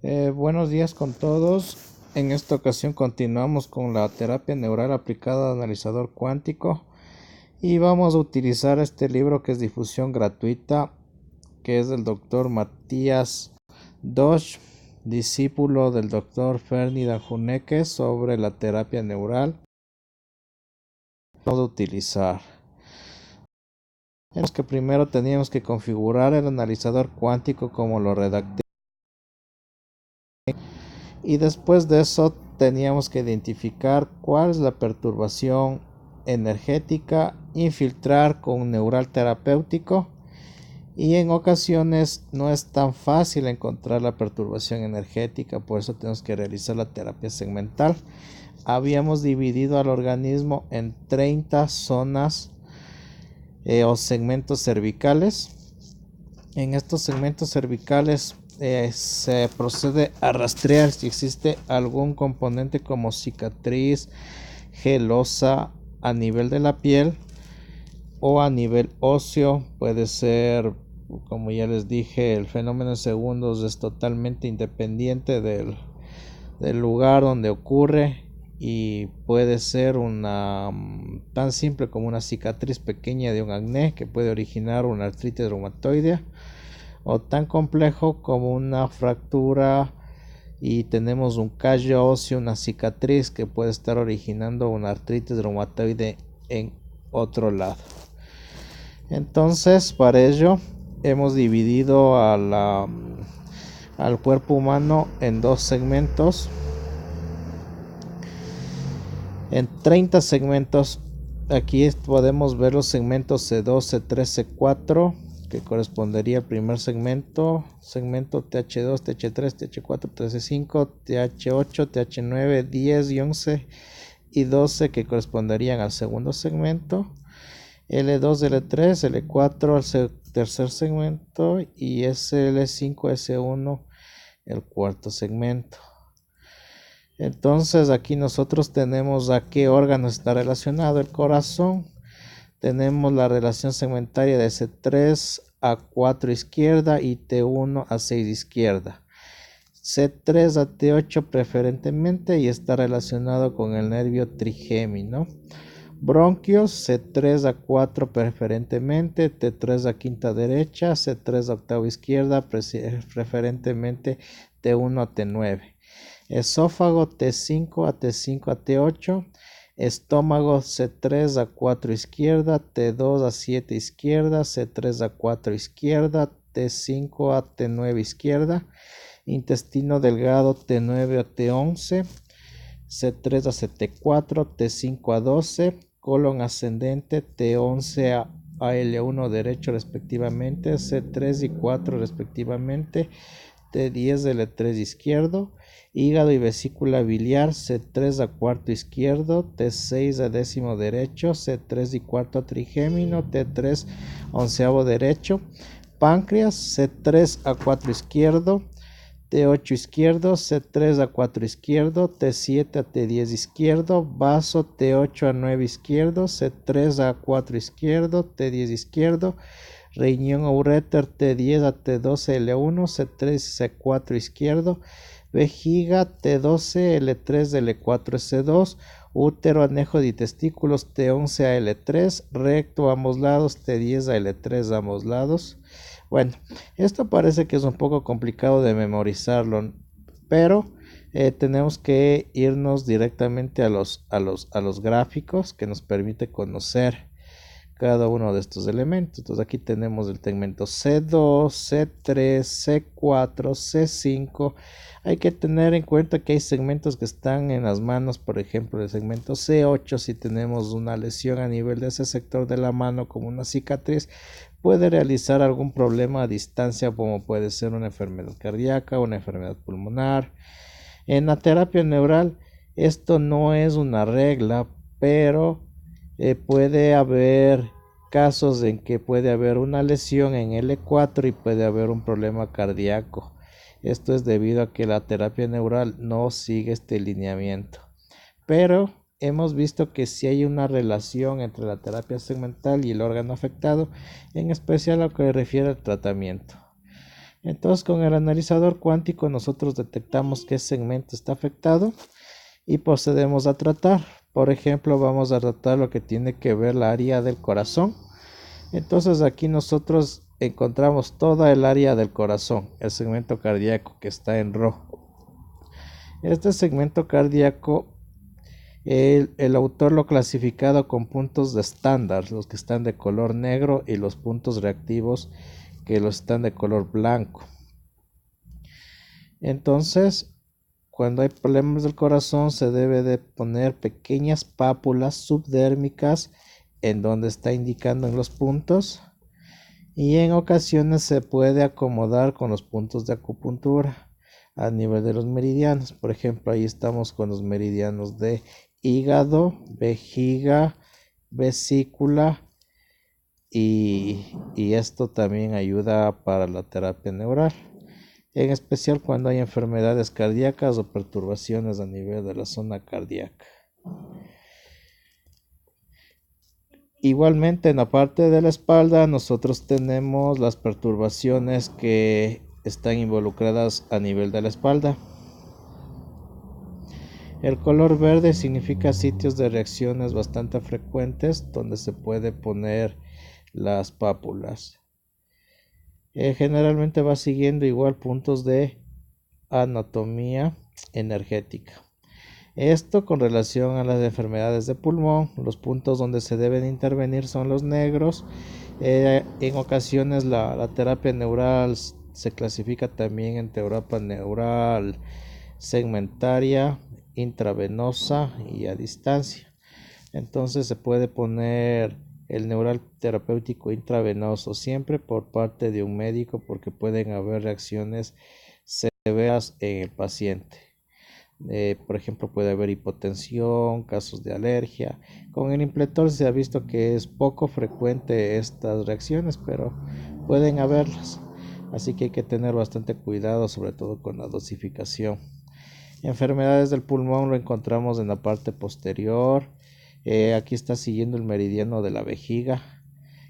Buenos días con todos. En esta ocasión continuamos con la terapia neural aplicada al analizador cuántico y vamos a utilizar este libro que es difusión gratuita, que es del doctor Matías Dosch, discípulo del doctor Ferdinand Huneke, sobre la terapia neural. Vamos a utilizar. Es que primero teníamos que configurar el analizador cuántico como lo redacté, y después de eso teníamos que identificar cuál es la perturbación energética, infiltrar con un neural terapéutico, y en ocasiones no es tan fácil encontrar la perturbación energética, por eso tenemos que realizar la terapia segmental. Habíamos dividido al organismo en 30 zonas o segmentos cervicales. En estos segmentos cervicales se procede a rastrear si existe algún componente como cicatriz, gelosa a nivel de la piel o a nivel óseo. Puede ser, como ya les dije, el fenómeno en segundos es totalmente independiente del lugar donde ocurre, y puede ser una tan simple como una cicatriz pequeña de un acné que puede originar una artritis reumatoidea, o tan complejo como una fractura y tenemos un callo óseo, una cicatriz que puede estar originando una artritis reumatoide en otro lado. Entonces, para ello hemos dividido al cuerpo humano en dos segmentos, en 30 segmentos. Aquí podemos ver los segmentos C2, C3, C4, que correspondería al primer segmento TH2, TH3, TH4, TH5, TH8, TH9, 10 y 11 y 12, que corresponderían al segundo segmento, L2, L3, L4 al tercer segmento y SL5, S1 el cuarto segmento. Entonces aquí nosotros tenemos a qué órgano está relacionado el corazón. Tenemos la relación segmentaria de C3 a 4 izquierda y T1 a 6 izquierda. C3 a T8 preferentemente, y está relacionado con el nervio trigémino. Bronquios, C3 a 4 preferentemente, T3 a quinta derecha, C3 a octava izquierda, preferentemente T1 a T9. Esófago, T5 a T5 a T8. Estómago, C3 a 4 izquierda, T2 a 7 izquierda, C3 a 4 izquierda, T5 a T9 izquierda. Intestino delgado, T9 a T11, C3 a CT4, T5 a 12. Colon ascendente, T11 a L1 derecho respectivamente, C3 y 4 respectivamente, T10 L3 izquierdo. Hígado y vesícula biliar, C3 a cuarto izquierdo, T6 a décimo derecho, C3 y cuarto trigémino, T3 onceavo derecho. Páncreas, C3 a 4 izquierdo, T8 izquierdo, C3 a 4 izquierdo, T7 a T10 izquierdo. Vaso, T8 a 9 izquierdo, C3 a 4 izquierdo, T10 izquierdo. Riñón o uréter, T10 a T12 L1, C3 a 4 izquierdo. Vejiga, T12 L3 L4 S2. Útero, anejo de testículos, T11 a L3. Recto, ambos lados, T10 a L3 ambos lados. Bueno, esto parece que es un poco complicado de memorizarlo, pero tenemos que irnos directamente a los gráficos que nos permite conocer cada uno de estos elementos. Entonces aquí tenemos el segmento C2, C3, C4, C5. Hay que tener en cuenta que hay segmentos que están en las manos, por ejemplo el segmento C8, si tenemos una lesión a nivel de ese sector de la mano como una cicatriz, puede realizar algún problema a distancia, como puede ser una enfermedad cardíaca, una enfermedad pulmonar. En la terapia neural esto no es una regla, pero puede haber casos en que puede haber una lesión en L4 y puede haber un problema cardíaco. Esto es debido a que la terapia neural no sigue este lineamiento. Pero hemos visto que sí hay una relación entre la terapia segmental y el órgano afectado, en especial a lo que refiere al tratamiento. Entonces con el analizador cuántico nosotros detectamos qué segmento está afectado y procedemos a tratar. Por ejemplo, vamos a tratar lo que tiene que ver la área del corazón. Entonces aquí nosotros encontramos toda el área del corazón, el segmento cardíaco que está en rojo. Este segmento cardíaco, el autor lo ha clasificado con puntos de estándar, los que están de color negro y los puntos reactivos que los están de color blanco. Entonces, cuando hay problemas del corazón se debe de poner pequeñas pápulas subdérmicas en donde está indicando en los puntos, y en ocasiones se puede acomodar con los puntos de acupuntura a nivel de los meridianos. Por ejemplo, ahí estamos con los meridianos de hígado, vejiga, vesícula, y esto también ayuda para la terapia neural, en especial cuando hay enfermedades cardíacas o perturbaciones a nivel de la zona cardíaca. Igualmente en la parte de la espalda nosotros tenemos las perturbaciones que están involucradas a nivel de la espalda. El color verde significa sitios de reacciones bastante frecuentes donde se puede poner las pápulas. Generalmente va siguiendo igual puntos de anatomía energética. Esto con relación a las enfermedades de pulmón, los puntos donde se deben intervenir son los negros. En ocasiones la terapia neural se clasifica también en terapia neural segmentaria, intravenosa y a distancia. Entonces se puede poner el neural terapéutico intravenoso siempre por parte de un médico porque pueden haber reacciones severas en el paciente. Por ejemplo, puede haber hipotensión, casos de alergia. Con el Impletor se ha visto que es poco frecuente estas reacciones, pero pueden haberlas. Así que hay que tener bastante cuidado, sobre todo con la dosificación. Enfermedades del pulmón lo encontramos en la parte posterior. Aquí está siguiendo el meridiano de la vejiga,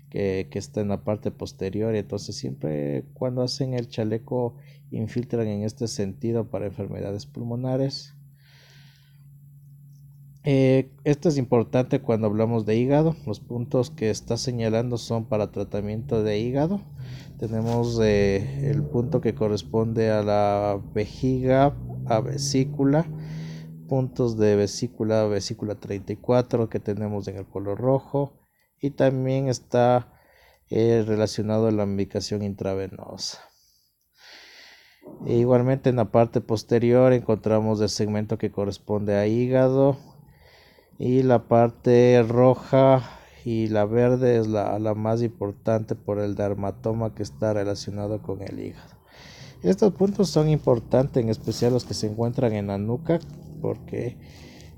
que está en la parte posterior, y entonces siempre cuando hacen el chaleco infiltran en este sentido para enfermedades pulmonares. Esto es importante cuando hablamos de hígado. Los puntos que está señalando son para tratamiento de hígado. Tenemos el punto que corresponde a la vejiga, a vesícula, puntos de vesícula, vesícula 34 que tenemos en el color rojo, y también está relacionado a la medicación intravenosa. Igualmente en la parte posterior encontramos el segmento que corresponde a hígado, y la parte roja y la verde es la más importante por el dermatoma que está relacionado con el hígado. Estos puntos son importantes, en especial los que se encuentran en la nuca, porque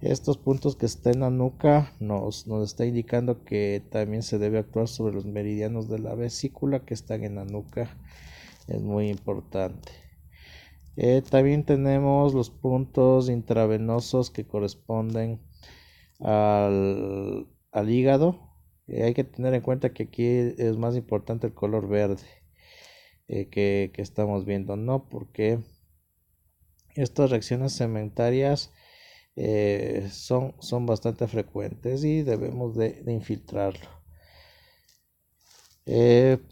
estos puntos que están en la nuca nos está indicando que también se debe actuar sobre los meridianos de la vesícula que están en la nuca. Es muy importante. También tenemos los puntos intravenosos que corresponden al hígado. Hay que tener en cuenta que aquí es más importante el color verde que estamos viendo, ¿no? Porque estas reacciones segmentarias son bastante frecuentes y debemos de infiltrarlo.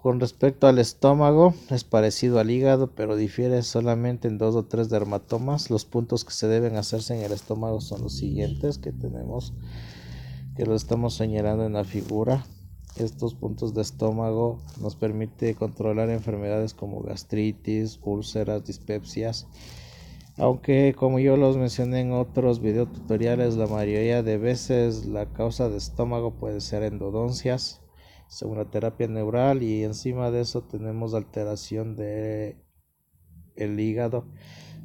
Con respecto al estómago, es parecido al hígado, pero difiere solamente en 2 o 3 dermatomas. Los puntos que se deben hacerse en el estómago son los siguientes que tenemos, que lo estamos señalando en la figura. Estos puntos de estómago nos permite controlar enfermedades como gastritis, úlceras, dispepsias. Aunque como yo los mencioné en otros videotutoriales, la mayoría de veces la causa de estómago puede ser endodoncias, según la terapia neural, y encima de eso tenemos alteración de el hígado,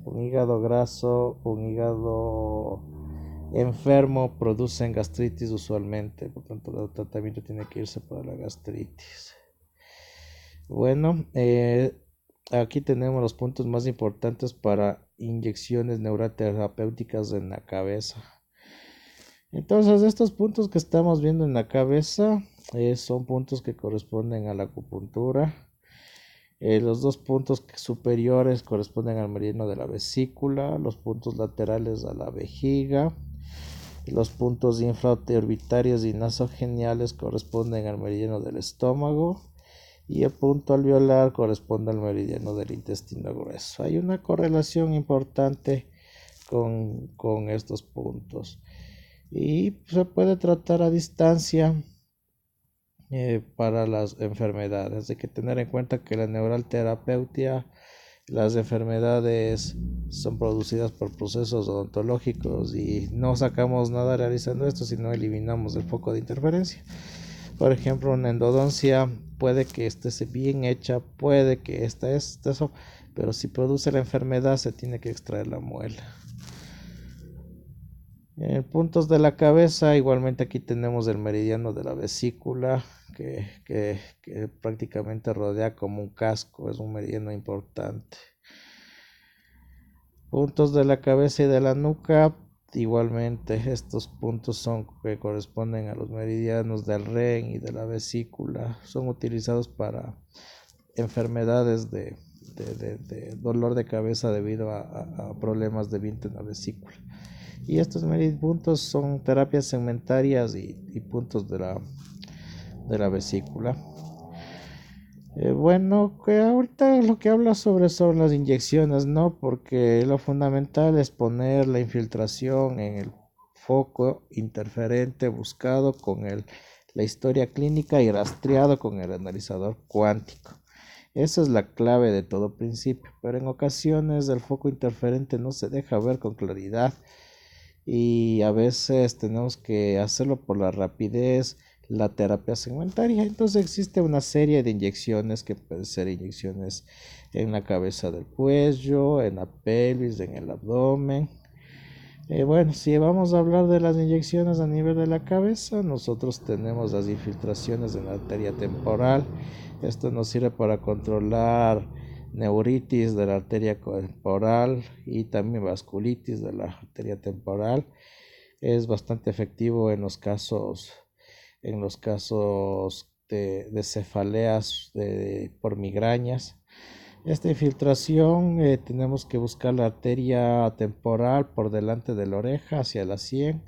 un hígado graso, un hígado enfermo producen gastritis usualmente, por tanto el tratamiento tiene que irse para la gastritis. Bueno, aquí tenemos los puntos más importantes para inyecciones neuroterapéuticas en la cabeza. Entonces estos puntos que estamos viendo en la cabeza son puntos que corresponden a la acupuntura. Los dos puntos superiores corresponden al meridiano de la vesícula, los puntos laterales a la vejiga, los puntos infraorbitarios y nasogeniales corresponden al meridiano del estómago y el punto alveolar corresponde al meridiano del intestino grueso. Hay una correlación importante con estos puntos y se puede tratar a distancia para las enfermedades. Hay que tener en cuenta que la neuralterapeutia, las enfermedades son producidas por procesos odontológicos y no sacamos nada realizando esto, sino eliminamos el foco de interferencia. Por ejemplo, una endodoncia puede que esté bien hecha, puede que esté eso, pero si produce la enfermedad se tiene que extraer la muela. En puntos de la cabeza, igualmente aquí tenemos el meridiano de la vesícula que prácticamente rodea como un casco, es un meridiano importante. Puntos de la cabeza y de la nuca, igualmente estos puntos son que corresponden a los meridianos del REN y de la vesícula, son utilizados para enfermedades de dolor de cabeza debido a problemas de viento en la vesícula. Y estos puntos son terapias segmentarias y puntos de la vesícula. Bueno, que ahorita lo que habla sobre son las inyecciones, ¿no? Porque lo fundamental es poner la infiltración en el foco interferente buscado con la historia clínica y rastreado con el analizador cuántico. Esa es la clave de todo principio, pero en ocasiones el foco interferente no se deja ver con claridad y a veces tenemos que hacerlo por la rapidez, la terapia segmentaria. Entonces existe una serie de inyecciones que pueden ser inyecciones en la cabeza del cuello, en la pelvis, en el abdomen. Bueno, si vamos a hablar de las inyecciones a nivel de la cabeza, nosotros tenemos las infiltraciones en la arteria temporal. Esto nos sirve para controlar neuritis de la arteria temporal y también vasculitis de la arteria temporal. Es bastante efectivo en los casos de cefaleas por migrañas. Esta infiltración tenemos que buscar la arteria temporal por delante de la oreja hacia la sien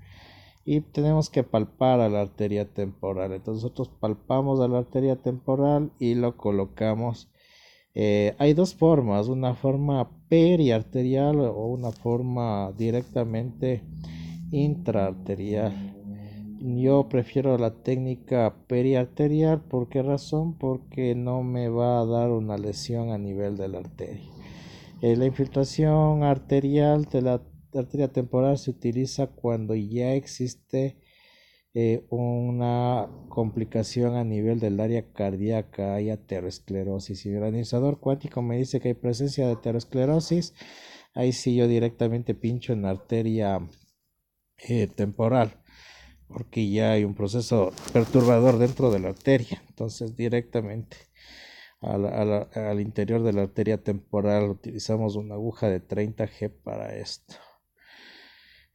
y tenemos que palpar a la arteria temporal. Entonces nosotros palpamos a la arteria temporal y lo colocamos. Hay dos formas, una forma periarterial o una forma directamente intraarterial. Yo prefiero la técnica periarterial. ¿Por qué razón? Porque no me va a dar una lesión a nivel de la arteria. La infiltración arterial de la arteria temporal se utiliza cuando ya existe una complicación a nivel del área cardíaca, hay aterosclerosis. Si el analizador cuántico me dice que hay presencia de aterosclerosis, ahí sí yo directamente pincho en la arteria temporal, porque ya hay un proceso perturbador dentro de la arteria. Entonces directamente al interior de la arteria temporal utilizamos una aguja de 30G para esto.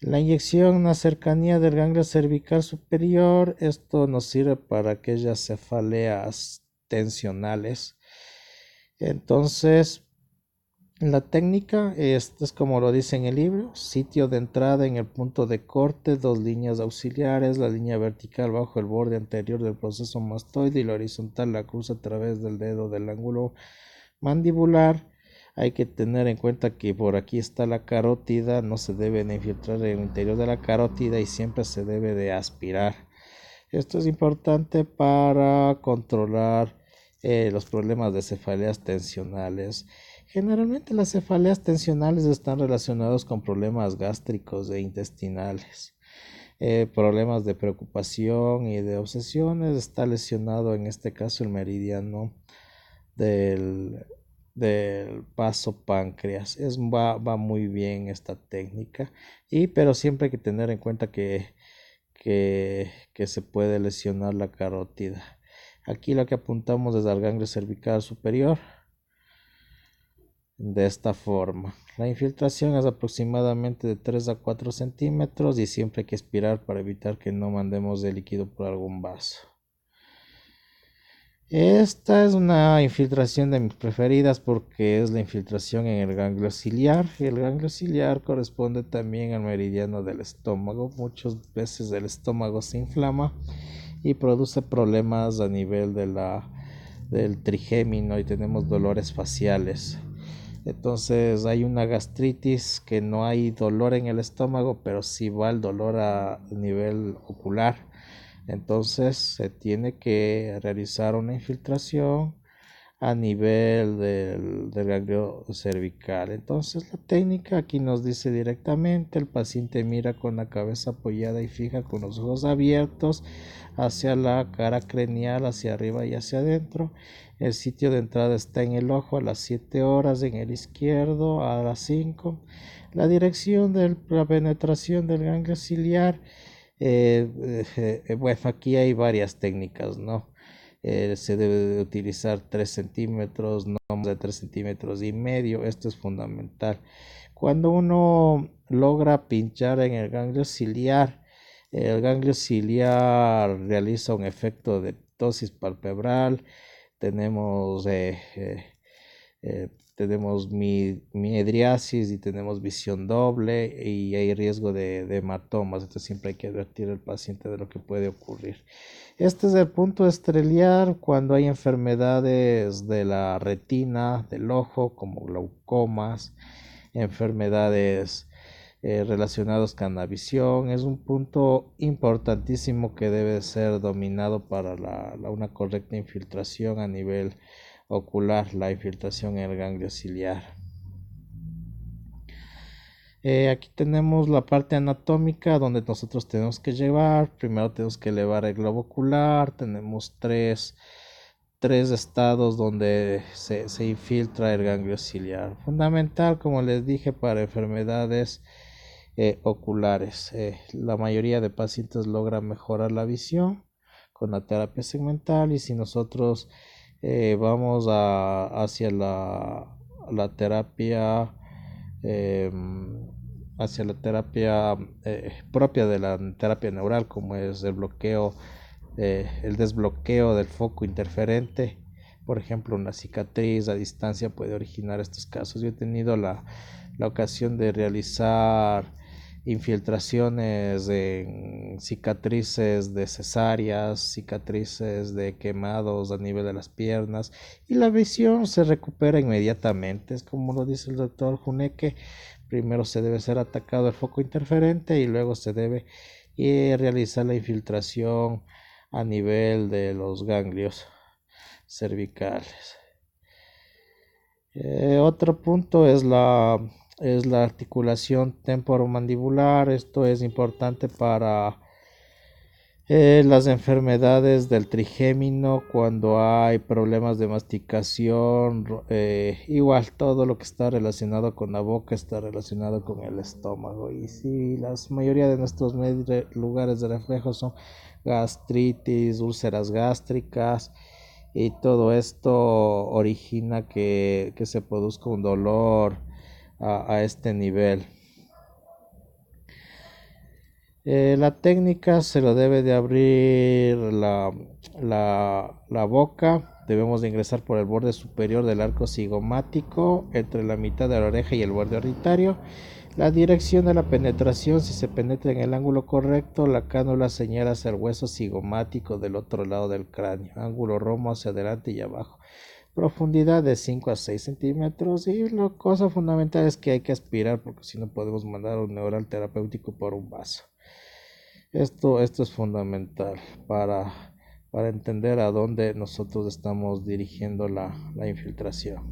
La inyección en la cercanía del ganglio cervical superior, esto nos sirve para aquellas cefaleas tensionales. Entonces, la técnica es como lo dice en el libro: sitio de entrada en el punto de corte, dos líneas auxiliares, la línea vertical bajo el borde anterior del proceso mastoide y la horizontal la cruza a través del dedo del ángulo mandibular. Hay que tener en cuenta que por aquí está la carótida, no se debe de infiltrar en el interior de la carótida y siempre se debe de aspirar. Esto es importante para controlar los problemas de cefaleas tensionales. Generalmente las cefaleas tensionales están relacionadas con problemas gástricos e intestinales. Problemas de preocupación y de obsesiones. Está lesionado en este caso el meridiano del vaso páncreas. Va muy bien esta técnica, pero siempre hay que tener en cuenta que se puede lesionar la carótida. Aquí lo que apuntamos es al ganglio cervical superior de esta forma. La infiltración es aproximadamente de 3 a 4 centímetros y siempre hay que aspirar para evitar que no mandemos el líquido por algún vaso. Esta es una infiltración de mis preferidas porque es la infiltración en el ganglio ciliar. El ganglio ciliar corresponde también al meridiano del estómago. Muchas veces el estómago se inflama y produce problemas a nivel del trigémino y tenemos dolores faciales. Entonces hay una gastritis que no hay dolor en el estómago, pero sí va el dolor a nivel ocular. Entonces se tiene que realizar una infiltración a nivel del ganglio cervical. Entonces la técnica aquí nos dice directamente, el paciente mira con la cabeza apoyada y fija con los ojos abiertos hacia la cara craneal, hacia arriba y hacia adentro. El sitio de entrada está en el ojo a las 7 horas, en el izquierdo a las 5. La dirección de la penetración del ganglio ciliar, bueno, aquí hay varias técnicas, ¿no? Se debe de utilizar 3 centímetros, no más de 3 centímetros y medio. Esto es fundamental. Cuando uno logra pinchar en el ganglio ciliar realiza un efecto de ptosis palpebral. Tenemos tenemos midriasis y tenemos visión doble y hay riesgo de hematomas. Entonces siempre hay que advertir al paciente de lo que puede ocurrir. Este es el punto estreliar cuando hay enfermedades de la retina, del ojo, como glaucomas, enfermedades relacionadas con la visión. Es un punto importantísimo que debe ser dominado para una correcta infiltración a nivel ocular, la infiltración en el ganglio ciliar. Aquí tenemos la parte anatómica donde nosotros tenemos que llevar. Primero tenemos que elevar el globo ocular. Tenemos tres estados donde se infiltra el ganglio ciliar. Fundamental, como les dije, para enfermedades oculares. La mayoría de pacientes logra mejorar la visión con la terapia segmental y si nosotros vamos hacia la terapia eh, hacia la terapia propia de la terapia neural, como es el desbloqueo del foco interferente. Por ejemplo, una cicatriz a distancia puede originar estos casos. Yo he tenido la ocasión de realizar infiltraciones en cicatrices de cesáreas, cicatrices de quemados a nivel de las piernas y la visión se recupera inmediatamente. Es como lo dice el doctor Juneke, primero se debe ser atacado el foco interferente y luego se debe realizar la infiltración a nivel de los ganglios cervicales. Otro punto es la articulación temporomandibular. Esto es importante para las enfermedades del trigémino, cuando hay problemas de masticación, igual todo lo que está relacionado con la boca está relacionado con el estómago. Y si la mayoría de nuestros lugares de reflejo son gastritis, úlceras gástricas, y todo esto origina que se produzca un dolor a este nivel. La técnica se lo debe de abrir la boca. Debemos de ingresar por el borde superior del arco cigomático, entre la mitad de la oreja y el borde orbitario. La dirección de la penetración, si se penetra en el ángulo correcto, la cánula señala hacia el hueso cigomático del otro lado del cráneo. Ángulo romo hacia adelante y abajo. Profundidad de 5 a 6 centímetros. Y la cosa fundamental es que hay que aspirar, porque si no podemos mandar un neural terapéutico por un vaso. Esto es fundamental para entender a dónde nosotros estamos dirigiendo la infiltración.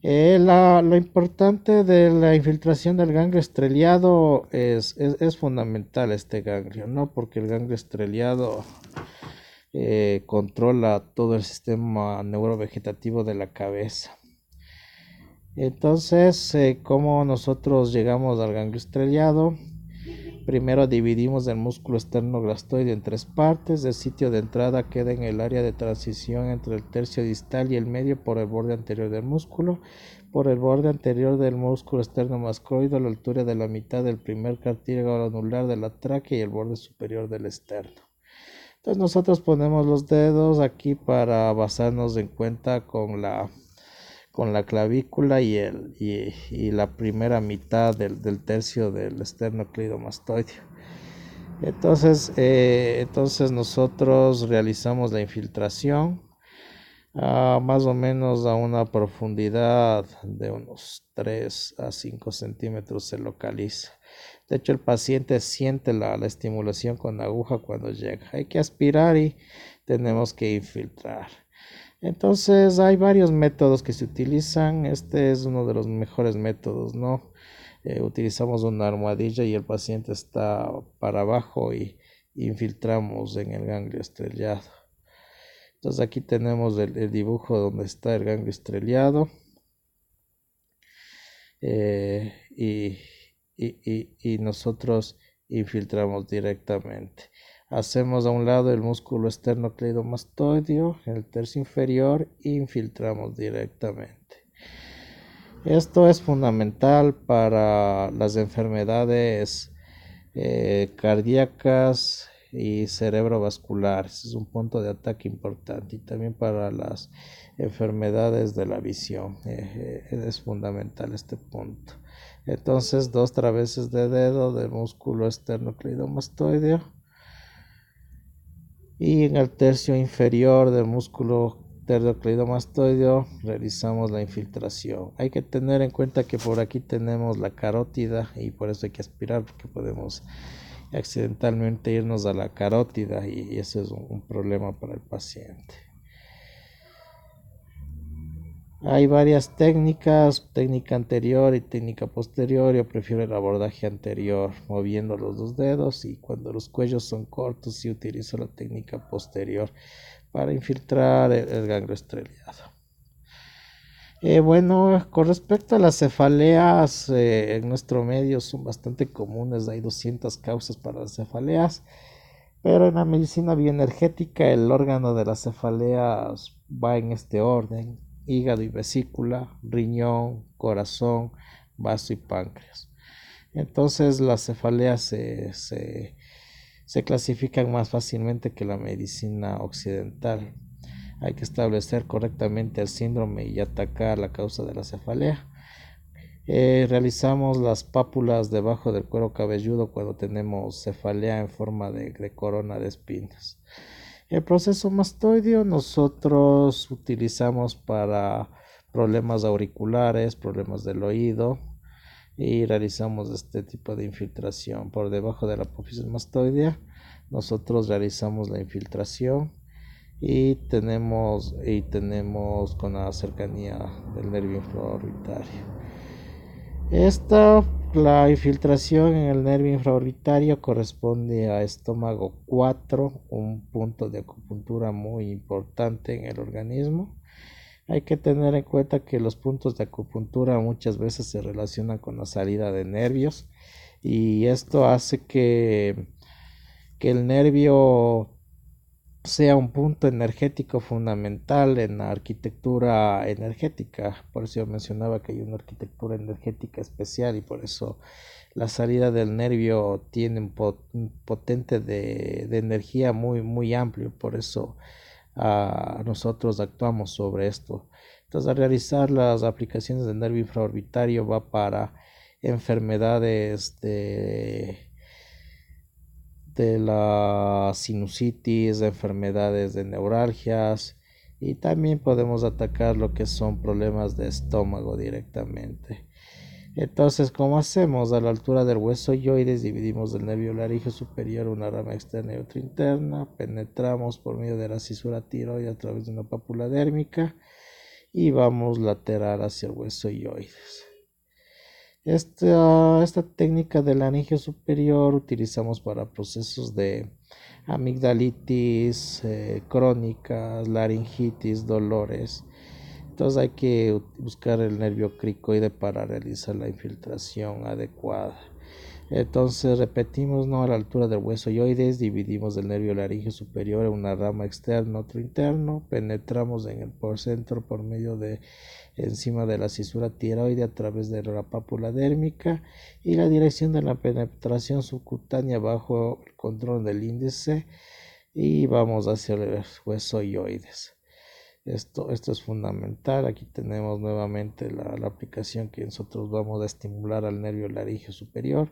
Lo importante de la infiltración del ganglio estreliado es fundamental este ganglio, ¿no? Porque el ganglio estreliado controla todo el sistema neurovegetativo de la cabeza. Entonces, ¿cómo nosotros llegamos al ganglio estreliado? Primero dividimos el músculo esternoglastoide en 3 partes. El sitio de entrada queda en el área de transición entre el tercio distal y el medio por el borde anterior del músculo. Por el borde anterior del músculo esternomascroide a la altura de la mitad del primer cartílago anular de la tráquea y el borde superior del esterno. Entonces nosotros ponemos los dedos aquí para basarnos en cuenta con la clavícula y la primera mitad del tercio del esternocleidomastoideo. Entonces nosotros realizamos la infiltración más o menos a una profundidad de unos 3 a 5 centímetros se localiza. De hecho, el paciente siente la estimulación con la aguja cuando llega. Hay que aspirar y tenemos que infiltrar. Entonces, hay varios métodos que se utilizan. Este es uno de los mejores métodos, ¿no? Utilizamos una almohadilla y el paciente está para abajo y infiltramos en el ganglio estrellado. Entonces aquí tenemos el dibujo donde está el ganglio estrellado y nosotros infiltramos directamente. Hacemos a un lado el músculo esternocleidomastoideo, en el tercio inferior, e infiltramos directamente. Esto es fundamental para las enfermedades cardíacas y cerebrovasculares. Es un punto de ataque importante y también para las enfermedades de la visión. Es fundamental este punto. Entonces, 2 traveses de dedo del músculo esternocleidomastoideo y en el tercio inferior del músculo esternocleidomastoideo realizamos la infiltración. Hay que tener en cuenta que por aquí tenemos la carótida y por eso hay que aspirar porque podemos accidentalmente irnos a la carótida y eso es un problema para el paciente. Hay varias técnicas, técnica anterior y técnica posterior. Yo prefiero el abordaje anterior, moviendo los 2 dedos, y cuando los cuellos son cortos sí utilizo la técnica posterior para infiltrar el ganglio estrellado. Bueno, con respecto a las cefaleas, en nuestro medio son bastante comunes. Hay 200 causas para las cefaleas, pero en la medicina bioenergética el órgano de las cefaleas va en este orden: hígado y vesícula, riñón, corazón, vaso y páncreas. Entonces las cefaleas se clasifican más fácilmente que la medicina occidental. Hay que establecer correctamente el síndrome y atacar la causa de la cefalea. Realizamos las pápulas debajo del cuero cabelludo cuando tenemos cefalea en forma de corona de espinas. El proceso mastoideo nosotros utilizamos para problemas auriculares, problemas del oído, y realizamos este tipo de infiltración por debajo de la apófisis mastoidea. Nosotros realizamos la infiltración y tenemos con la cercanía del nervio infraorbitario. La infiltración en el nervio infraorbitario corresponde a estómago 4, un punto de acupuntura muy importante en el organismo. Hay que tener en cuenta que los puntos de acupuntura muchas veces se relacionan con la salida de nervios, y esto hace que el nervio sea un punto energético fundamental en la arquitectura energética. Por eso yo mencionaba que hay una arquitectura energética especial, y por eso la salida del nervio tiene un potente de energía muy, muy amplio. Por eso nosotros actuamos sobre esto. Entonces, al realizar las aplicaciones del nervio infraorbitario va para enfermedades de la sinusitis, enfermedades de neuralgias, y también podemos atacar lo que son problemas de estómago directamente. Entonces, ¿cómo hacemos? A la altura del hueso yoides dividimos el nervio laríngeo superior, una rama externa y otra interna. Penetramos por medio de la cisura tiroide a través de una pápula dérmica y vamos lateral hacia el hueso yoides. Esta técnica del laringio superior utilizamos para procesos de amigdalitis crónicas, laringitis, dolores. Entonces hay que buscar el nervio cricoide para realizar la infiltración adecuada. Entonces repetimos, ¿no? A la altura del hueso yoides dividimos el nervio laringio superior en una rama externa, otro interno. Penetramos en el porcentro por medio de encima de la cisura tiroide a través de la pápula dérmica, y la dirección de la penetración subcutánea bajo el control del índice y vamos hacia el hueso ioides. Esto es fundamental. Aquí tenemos nuevamente la aplicación que nosotros vamos a estimular al nervio laríngeo superior.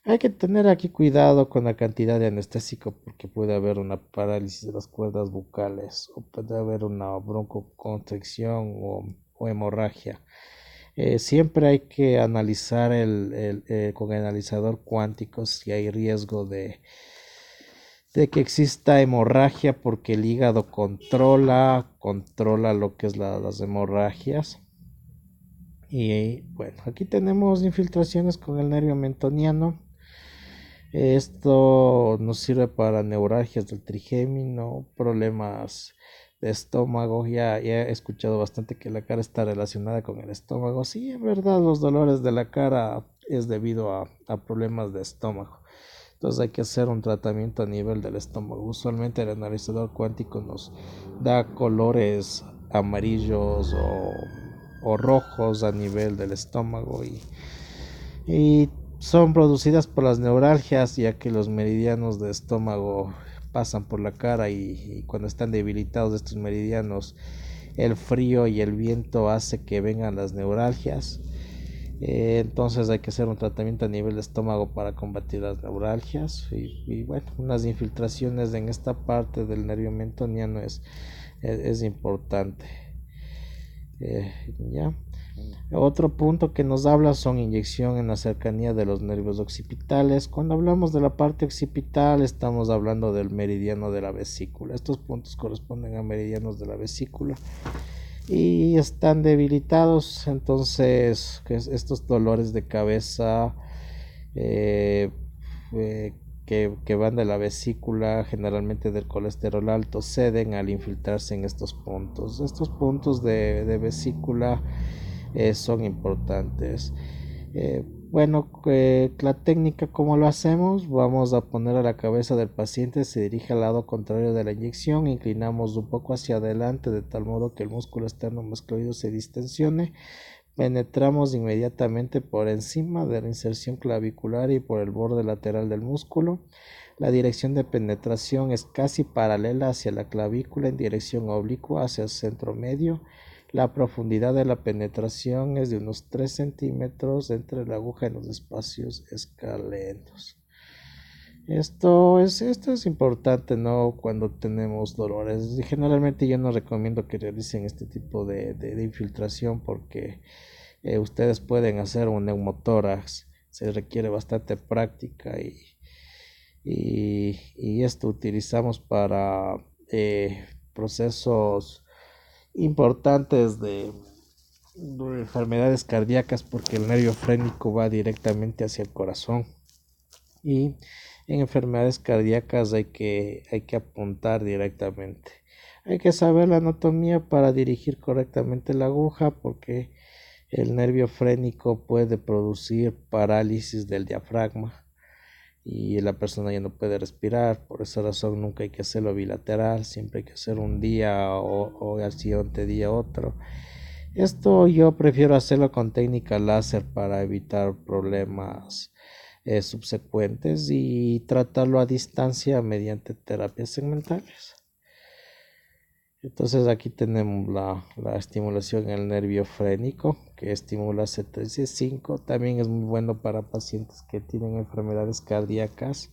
Hay que tener aquí cuidado con la cantidad de anestésico porque puede haber una parálisis de las cuerdas bucales o puede haber una broncoconstricción o hemorragia. Siempre hay que analizar con el analizador cuántico si hay riesgo de que exista hemorragia porque el hígado controla lo que es las hemorragias. Y bueno, aquí tenemos infiltraciones con el nervio mentoniano. Esto nos sirve para neuralgias del trigémino, problemas de estómago. Ya he escuchado bastante que la cara está relacionada con el estómago. Sí, en verdad, los dolores de la cara es debido a problemas de estómago. Entonces hay que hacer un tratamiento a nivel del estómago. Usualmente el analizador cuántico nos da colores amarillos o rojos a nivel del estómago y son producidas por las neuralgias, ya que los meridianos de estómago pasan por la cara y cuando están debilitados estos meridianos, el frío y el viento hace que vengan las neuralgias. Entonces hay que hacer un tratamiento a nivel de estómago para combatir las neuralgias y bueno, unas infiltraciones en esta parte del nervio mentoniano es importante. Ya. Otro punto que nos habla son inyección en la cercanía de los nervios occipitales. Cuando hablamos de la parte occipital estamos hablando del meridiano de la vesícula. Estos puntos corresponden a meridianos de la vesícula y están debilitados, entonces estos dolores de cabeza eh, que van de la vesícula, generalmente del colesterol alto, ceden al infiltrarse en estos puntos. Estos puntos de vesícula son importantes. Bueno, la técnica, ¿cómo lo hacemos? Vamos a poner a la cabeza del paciente, se dirige al lado contrario de la inyección, inclinamos un poco hacia adelante de tal modo que el músculo esternomusculoide se distensione, penetramos inmediatamente por encima de la inserción clavicular y por el borde lateral del músculo. La dirección de penetración es casi paralela hacia la clavícula en dirección oblicua hacia el centro medio. La profundidad de la penetración es de unos 3 centímetros entre la aguja y los espacios escalentos. Esto es importante, ¿no? Cuando tenemos dolores. Y generalmente yo no recomiendo que realicen este tipo de infiltración porque ustedes pueden hacer un neumotórax. Se requiere bastante práctica y esto utilizamos para procesos importantes de enfermedades cardíacas porque el nervio frénico va directamente hacia el corazón y en enfermedades cardíacas hay que apuntar directamente. Hay que saber la anatomía para dirigir correctamente la aguja porque el nervio frénico puede producir parálisis del diafragma y la persona ya no puede respirar. Por esa razón nunca hay que hacerlo bilateral, siempre hay que hacer un día o al siguiente día otro. Esto yo prefiero hacerlo con técnica láser para evitar problemas subsecuentes y tratarlo a distancia mediante terapias segmentales. Entonces aquí tenemos la estimulación en el nervio frénico que estimula C3-C5. También es muy bueno para pacientes que tienen enfermedades cardíacas.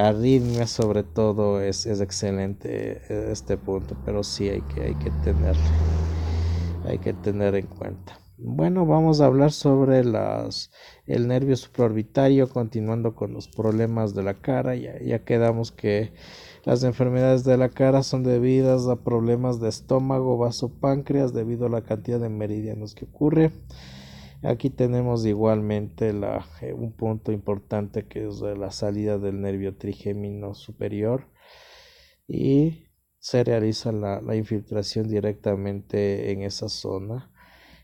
Arritmias sobre todo es excelente este punto, pero sí hay que tener en cuenta. Bueno, vamos a hablar sobre el nervio supraorbitario, continuando con los problemas de la cara. Ya quedamos que las enfermedades de la cara son debidas a problemas de estómago, vasopáncreas, debido a la cantidad de meridianos que ocurre. Aquí tenemos igualmente un punto importante que es la salida del nervio trigémino superior y se realiza la infiltración directamente en esa zona.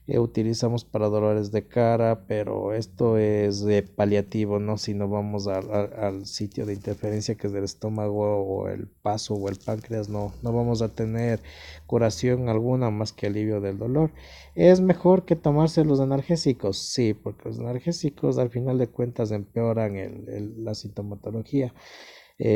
Utilizamos para dolores de cara, pero esto es de paliativo, ¿no? Si no vamos al sitio de interferencia que es del estómago o el paso o el páncreas, no vamos a tener curación alguna más que alivio del dolor. ¿Es mejor que tomarse los analgésicos? Sí, porque los analgésicos al final de cuentas empeoran la sintomatología.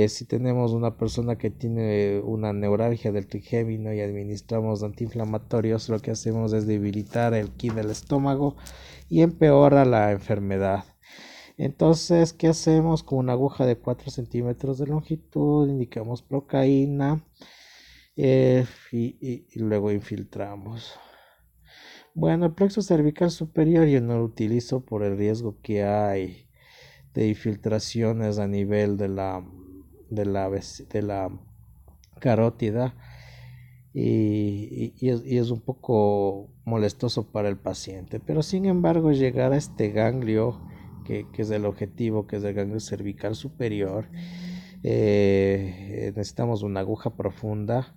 Si tenemos una persona que tiene una neuralgia del trigémino y administramos antiinflamatorios, lo que hacemos es debilitar el ki del estómago y empeora la enfermedad. Entonces, ¿qué hacemos? Con una aguja de 4 centímetros de longitud, indicamos procaína y luego infiltramos. Bueno, el plexo cervical superior yo no lo utilizo por el riesgo que hay de infiltraciones a nivel de la carótida y es un poco molestoso para el paciente. Pero sin embargo, llegar a este ganglio, que es el objetivo, que es el ganglio cervical superior, necesitamos una aguja profunda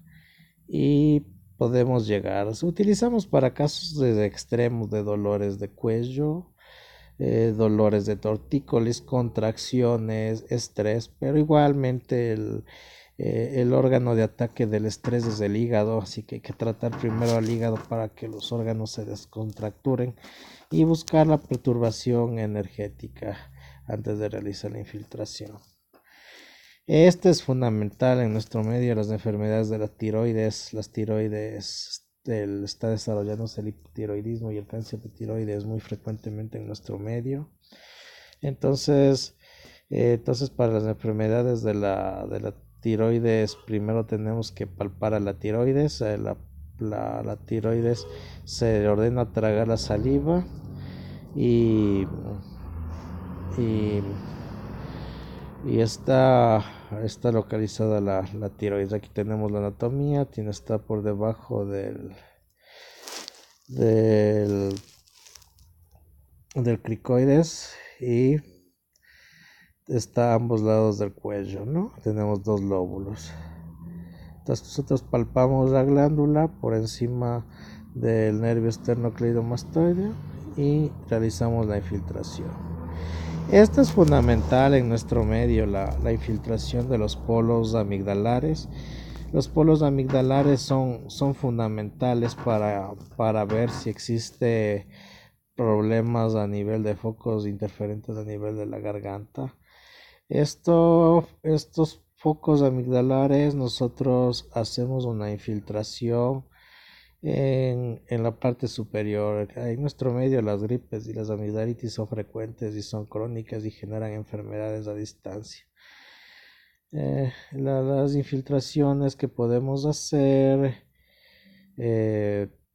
y podemos llegar. Utilizamos para casos de extremos de dolores de cuello, dolores de tortícolis, contracciones, estrés, pero igualmente el órgano de ataque del estrés es el hígado, así que hay que tratar primero al hígado para que los órganos se descontracturen y buscar la perturbación energética antes de realizar la infiltración. Este es fundamental en nuestro medio, las enfermedades de la tiroides. Las tiroides, está desarrollándose el hipotiroidismo y el cáncer de tiroides muy frecuentemente en nuestro medio. Entonces para las enfermedades de la tiroides, primero tenemos que palpar a la tiroides. La tiroides se ordena tragar la saliva y, y y está localizada la tiroides. Aquí tenemos la anatomía, está por debajo del cricoides y está a ambos lados del cuello, ¿no? Tenemos dos lóbulos. Entonces nosotros palpamos la glándula por encima del nervio esternocleidomastoideo y realizamos la infiltración. Esto es fundamental en nuestro medio, la infiltración de los polos amigdalares. Los polos amigdalares son fundamentales para ver si existe problemas a nivel de focos interferentes a nivel de la garganta. Estos focos amigdalares, nosotros hacemos una infiltración en la parte superior. En nuestro medio las gripes y las amigdalitis son frecuentes y son crónicas y generan enfermedades a distancia. Las infiltraciones que podemos hacer,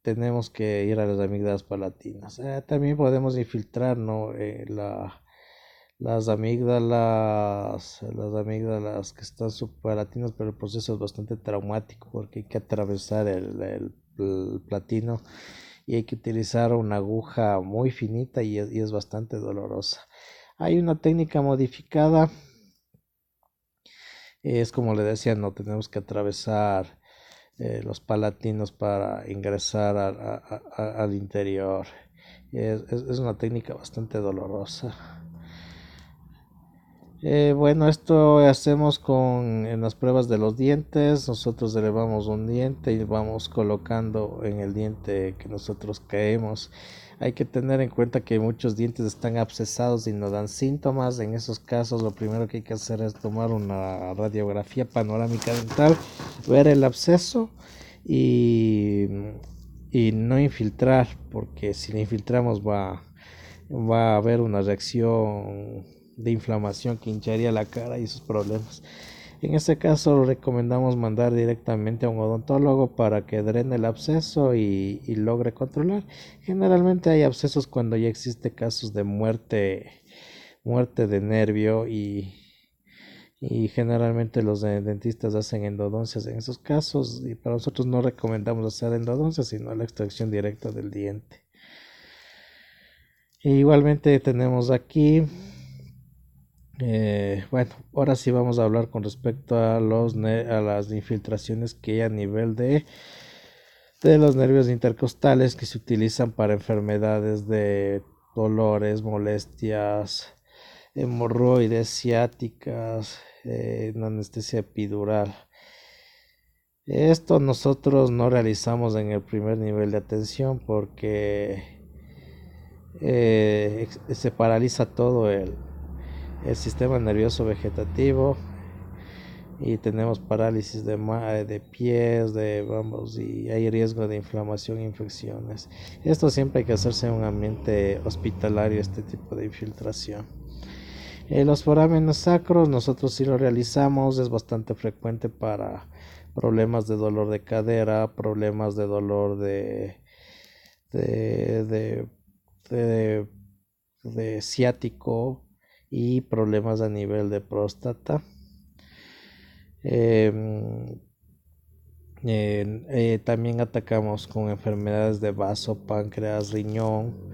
tenemos que ir a las amígdalas palatinas. También podemos infiltrar, ¿no? Las amígdalas que están suprapalatinas, pero el proceso es bastante traumático porque hay que atravesar el platino y hay que utilizar una aguja muy finita y es bastante dolorosa. Hay una técnica modificada, es como le decía, no tenemos que atravesar los palatinos para ingresar al interior. Es una técnica bastante dolorosa. Bueno, esto hacemos en las pruebas de los dientes. Nosotros elevamos un diente y vamos colocando en el diente que nosotros creemos. Hay que tener en cuenta que muchos dientes están abscesados y no dan síntomas. En esos casos, lo primero que hay que hacer es tomar una radiografía panorámica dental, ver el absceso y, y no infiltrar, porque si le infiltramos va a haber una reacción de inflamación que hincharía la cara y sus problemas. En este caso recomendamos mandar directamente a un odontólogo para que drene el absceso y logre controlar. Generalmente hay abscesos cuando ya existe casos de muerte de nervio y generalmente los dentistas hacen endodoncias en esos casos y para nosotros no recomendamos hacer endodoncias sino la extracción directa del diente. Igualmente tenemos aquí, bueno, ahora sí vamos a hablar con respecto a las infiltraciones que hay a nivel de los nervios intercostales que se utilizan para enfermedades de dolores, molestias, hemorroides, ciáticas, anestesia epidural. Esto nosotros no realizamos en el primer nivel de atención porque se paraliza todo el sistema nervioso vegetativo y tenemos parálisis de pies, y hay riesgo de inflamación e infecciones. Esto siempre hay que hacerse en un ambiente hospitalario, este tipo de infiltración. Los forámenes sacros nosotros sí lo realizamos, es bastante frecuente para problemas de dolor de cadera, problemas de dolor de, de, de, de ciático y problemas a nivel de próstata. También atacamos con enfermedades de vaso, páncreas, riñón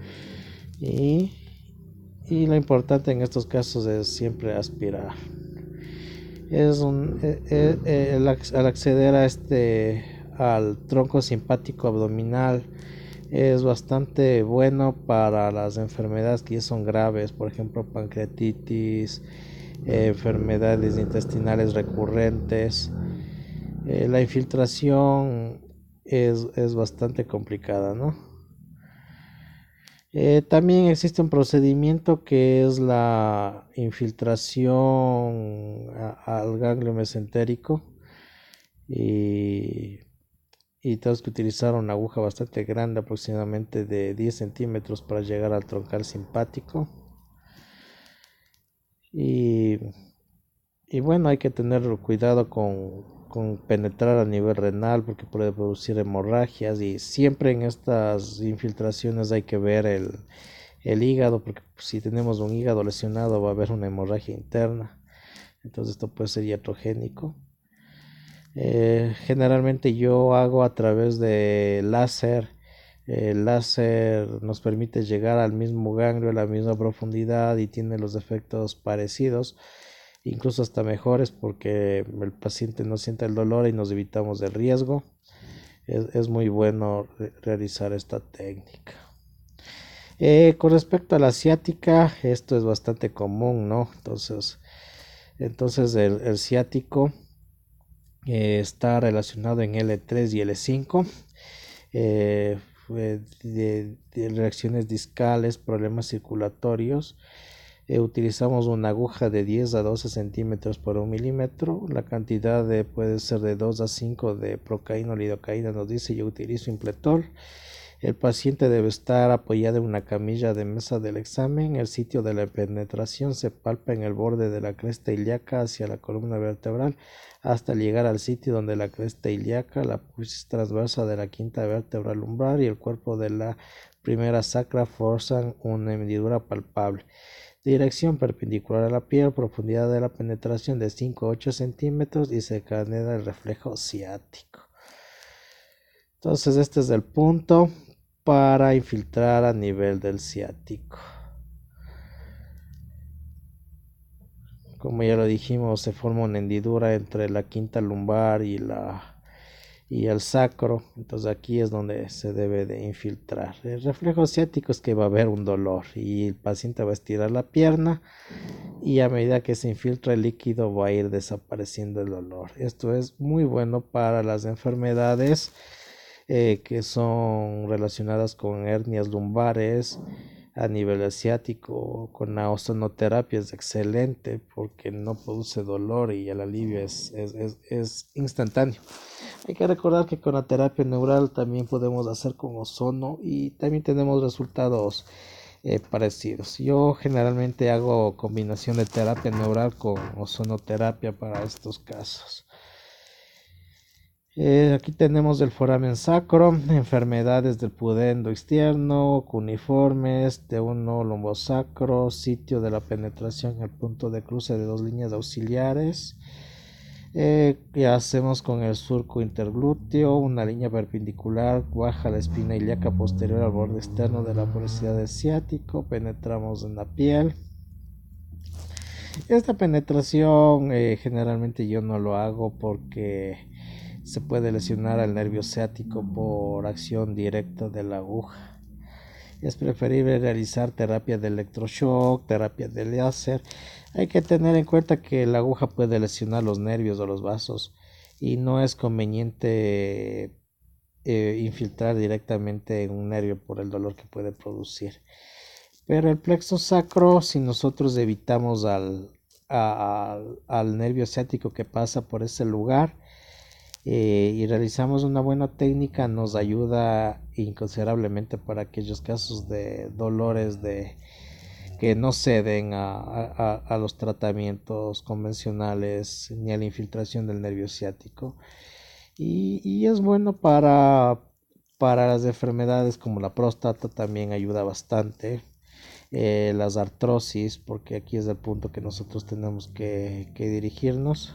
y, y lo importante en estos casos es siempre aspirar. Al acceder al tronco simpático abdominal es bastante bueno para las enfermedades que ya son graves, por ejemplo pancreatitis, enfermedades intestinales recurrentes. La infiltración es bastante complicada, ¿no? También existe un procedimiento que es la infiltración al ganglio mesentérico y, y tenemos que utilizar una aguja bastante grande, aproximadamente de 10 centímetros para llegar al troncal simpático. Y, y bueno, hay que tener cuidado con penetrar a nivel renal porque puede producir hemorragias y siempre en estas infiltraciones hay que ver el hígado porque si tenemos un hígado lesionado va a haber una hemorragia interna, entonces esto puede ser iatrogénico. Generalmente yo hago a través de láser. El láser nos permite llegar al mismo ganglio, a la misma profundidad y tiene los efectos parecidos, incluso hasta mejores porque el paciente no siente el dolor y nos evitamos el riesgo. Es muy bueno realizar esta técnica. Con respecto a la ciática, esto es bastante común, ¿no? Entonces el ciático está relacionado en L3 y L5. De reacciones discales, problemas circulatorios. Utilizamos una aguja de 10 a 12 centímetros por 1 milímetro. La cantidad puede ser de 2 a 5 de procaína o lidocaína, nos dice. Yo utilizo Impletol. El paciente debe estar apoyado en una camilla de mesa del examen. El sitio de la penetración se palpa en el borde de la cresta ilíaca hacia la columna vertebral hasta llegar al sitio donde la cresta ilíaca, la apófisis transversa de la quinta vértebra lumbar y el cuerpo de la primera sacra forzan una hendidura palpable. Dirección perpendicular a la piel, profundidad de la penetración de 5 a 8 centímetros y se canea el reflejo ciático. Entonces este es el punto para infiltrar a nivel del ciático. Como ya lo dijimos, se forma una hendidura entre la quinta lumbar y el sacro. Entonces aquí es donde se debe de infiltrar. El reflejo ciático es que va a haber un dolor y el paciente va a estirar la pierna y a medida que se infiltra el líquido va a ir desapareciendo el dolor. Esto es muy bueno para las enfermedades que son relacionadas con hernias lumbares a nivel asiático. Con la ozonoterapia es excelente porque no produce dolor y el alivio es instantáneo. Hay que recordar que con la terapia neural también podemos hacer con ozono y también tenemos resultados parecidos. Yo generalmente hago combinación de terapia neural con ozonoterapia para estos casos. Aquí tenemos el foramen sacro, enfermedades del pudendo externo, cuneiformes, T1 lombosacro, sitio de la penetración, el punto de cruce de dos líneas auxiliares. ¿Qué hacemos con el surco interglúteo? Una línea perpendicular baja la espina ilíaca posterior al borde externo de la porosidad del ciático. Penetramos en la piel. Esta penetración generalmente yo no lo hago porque se puede lesionar al nervio ciático por acción directa de la aguja. Es preferible realizar terapia de electroshock, terapia de láser. Hay que tener en cuenta que la aguja puede lesionar los nervios o los vasos y no es conveniente infiltrar directamente en un nervio por el dolor que puede producir. Pero el plexo sacro, si nosotros evitamos al al nervio ciático que pasa por ese lugar, y realizamos una buena técnica, nos ayuda inconsiderablemente para aquellos casos de dolores que no ceden a los tratamientos convencionales ni a la infiltración del nervio ciático. Y es bueno para las enfermedades como la próstata, también ayuda bastante. Las artrosis, porque aquí es el punto que nosotros tenemos que dirigirnos.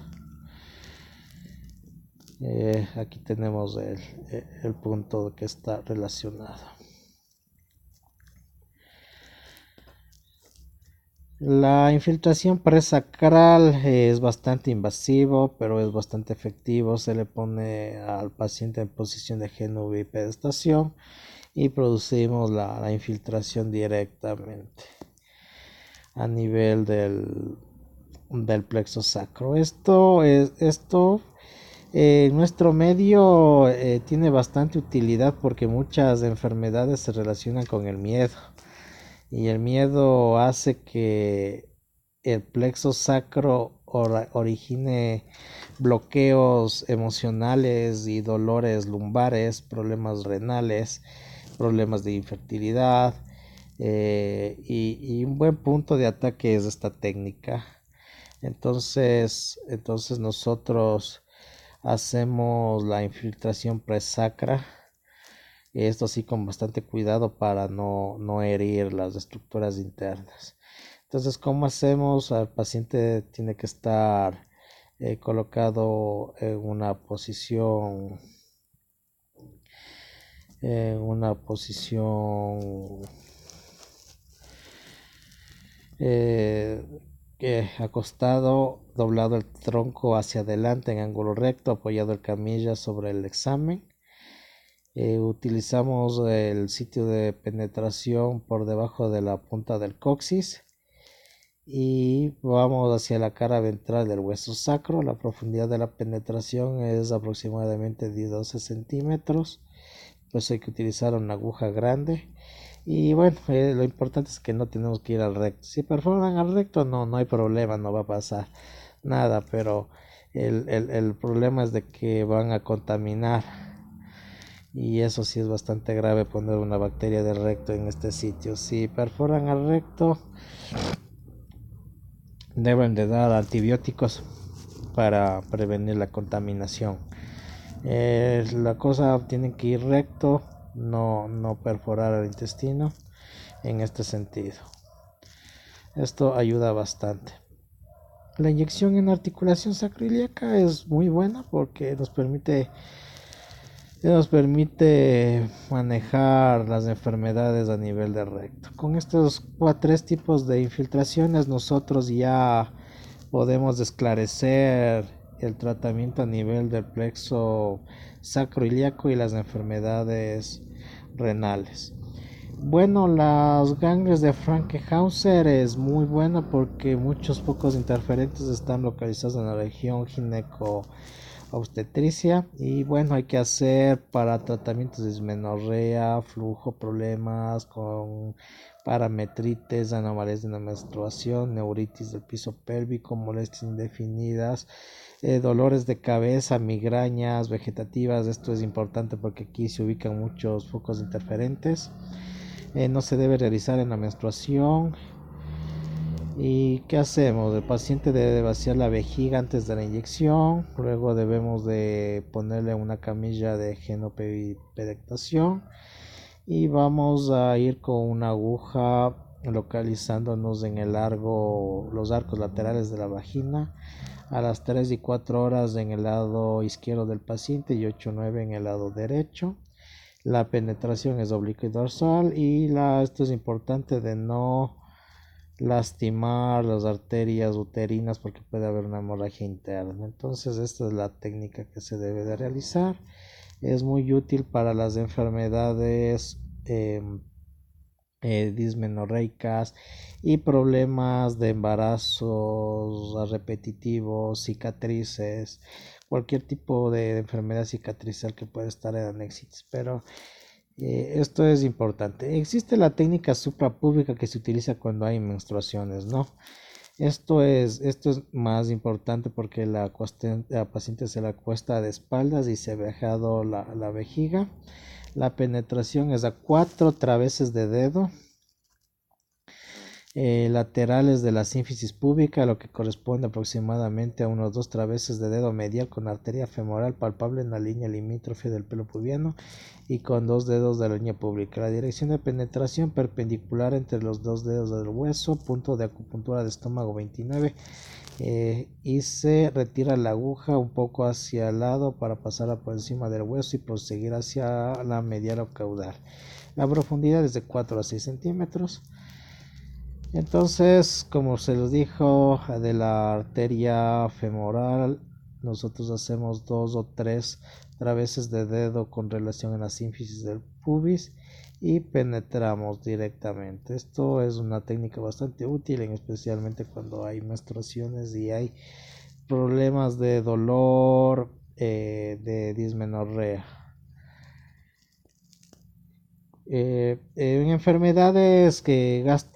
Aquí tenemos el punto que está relacionado. La infiltración presacral es bastante invasivo, pero es bastante efectivo. Se le pone al paciente en posición de genubipedestación y producimos la infiltración directamente a nivel del plexo sacro. Nuestro medio tiene bastante utilidad porque muchas enfermedades se relacionan con el miedo, y el miedo hace que el plexo sacro origine bloqueos emocionales y dolores lumbares, problemas renales, problemas de infertilidad, y un buen punto de ataque es esta técnica. Entonces nosotros hacemos la infiltración presacra, esto sí con bastante cuidado para no herir las estructuras internas. Entonces, ¿cómo hacemos? El paciente tiene que estar colocado en una posición eh, acostado, doblado el tronco hacia adelante en ángulo recto, apoyado el camilla sobre el examen. Utilizamos el sitio de penetración por debajo de la punta del coxis y vamos hacia la cara ventral del hueso sacro. La profundidad de la penetración es aproximadamente de 12 centímetros, pues hay que utilizar una aguja grande. Y bueno, lo importante es que no tenemos que ir al recto. Si perforan al recto, no hay problema, no va a pasar nada, pero el problema es de que van a contaminar, y eso sí es bastante grave, poner una bacteria del recto en este sitio. Si perforan al recto, deben de dar antibióticos para prevenir la contaminación. La cosa tiene que ir recto, no perforar el intestino en este sentido. Esto ayuda bastante. La inyección en articulación sacroiliaca es muy buena porque nos permite manejar las enfermedades a nivel de recto. Con estos tres tipos de infiltraciones nosotros ya podemos esclarecer el tratamiento a nivel del plexo sacroiliaco y las enfermedades renales. Bueno, los ganglios de Frankenhauser es muy bueno porque muchos focos interferentes están localizados en la región obstetricia, y bueno, hay que hacer para tratamientos de dismenorrea, flujo, problemas con parametritis, anomalías de la menstruación, neuritis del piso pélvico, molestias indefinidas, dolores de cabeza, migrañas vegetativas. Esto es importante porque aquí se ubican muchos focos interferentes. No se debe realizar en la menstruación. ¿Y qué hacemos? El paciente debe vaciar la vejiga antes de la inyección, luego debemos de ponerle una camilla de genopedectación y vamos a ir con una aguja localizándonos en los arcos laterales de la vagina a las 3 y 4 horas en el lado izquierdo del paciente y 8-9 en el lado derecho. La penetración es oblicua y dorsal, y esto es importante de no lastimar las arterias uterinas porque puede haber una hemorragia interna. Entonces esta es la técnica que se debe de realizar. Es muy útil para las enfermedades dismenorreicas y problemas de embarazos repetitivos, cicatrices, cualquier tipo de enfermedad cicatrizal que pueda estar en anexitis. Pero esto es importante. Existe la técnica suprapúbica que se utiliza cuando hay menstruaciones, ¿no? Esto es más importante porque la paciente se la acuesta de espaldas y se ha viajado la vejiga. La penetración es a 4 traveses de dedo laterales de la sínfisis púbica, lo que corresponde aproximadamente a unos 2 traveses de dedo medial con arteria femoral palpable en la línea limítrofe del pelo pubiano y con 2 dedos de la línea pública. La dirección de penetración perpendicular entre los 2 dedos del hueso, punto de acupuntura de estómago 29, y se retira la aguja un poco hacia el lado para pasarla por encima del hueso y proseguir hacia la medial o caudal. La profundidad es de 4 a 6 centímetros. Entonces, como se los dijo, de la arteria femoral, nosotros hacemos 2 o 3 traveses de dedo con relación a la sínfisis del pubis y penetramos directamente. Esto es una técnica bastante útil, especialmente cuando hay menstruaciones y hay problemas de dolor, de dismenorrea. En enfermedades